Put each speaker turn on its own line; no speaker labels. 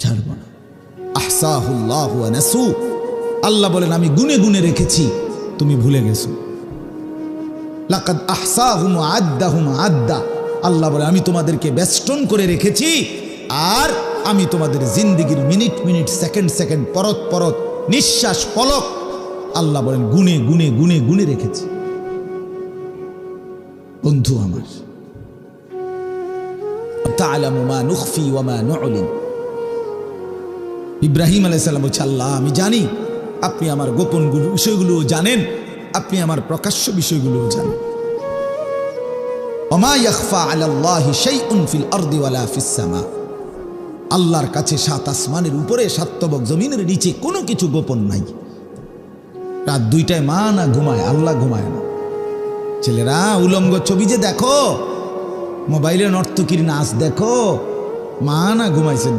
ছাড়ব না। আহসাহুল্লাহু ওয়া নাসু, আল্লাহ বলেন আমি গুনে গুনে রেখেছি, তুমি ভুলে গেছো। লাকাদ আহসাহুম ওয়া আদ্দাহুম আদ্দা, আল্লাহ বলে আমি তোমাদেরকে বেষ্টন করে রেখেছি, আর আমি তোমাদের জিন্দেগির মিনিট মিনিট সেকেন্ড সেকেন্ড পরত পরত নিঃশ্বাস পলক আল্লাহ বলেন গুনে গুনে গুনে গুনে রেখেছি। বন্ধু আমার, তা'লামু মা নুখফি ওয়া মা নু'লিন, ইব্রাহিম আলাইহিস সালাম বলছে আল্লাহ আমি জানি, আপনি আমার গোপন বিষয়গুলো জানেন, আপনি আমার প্রকাশ্য বিষয়গুলো জানেন। ওমা ইয়াখফা আলাল্লাহি শাইউন ফিল আরদি ওয়ালা ফিস সামা, আল্লাহর কাছে সাত আসমানের উপরে সাত তবক জমিনের নিচে কোনো কিছু গোপন নাই। রাত 2টায় মা না ঘুমায়, আল্লাহ ঘুমায় না। ছেলেরা উলঙ্গ ছবি যে দেখো, মোবাইলে নর্তকীর নাচ দেখো, মা না ঘুমাইছে।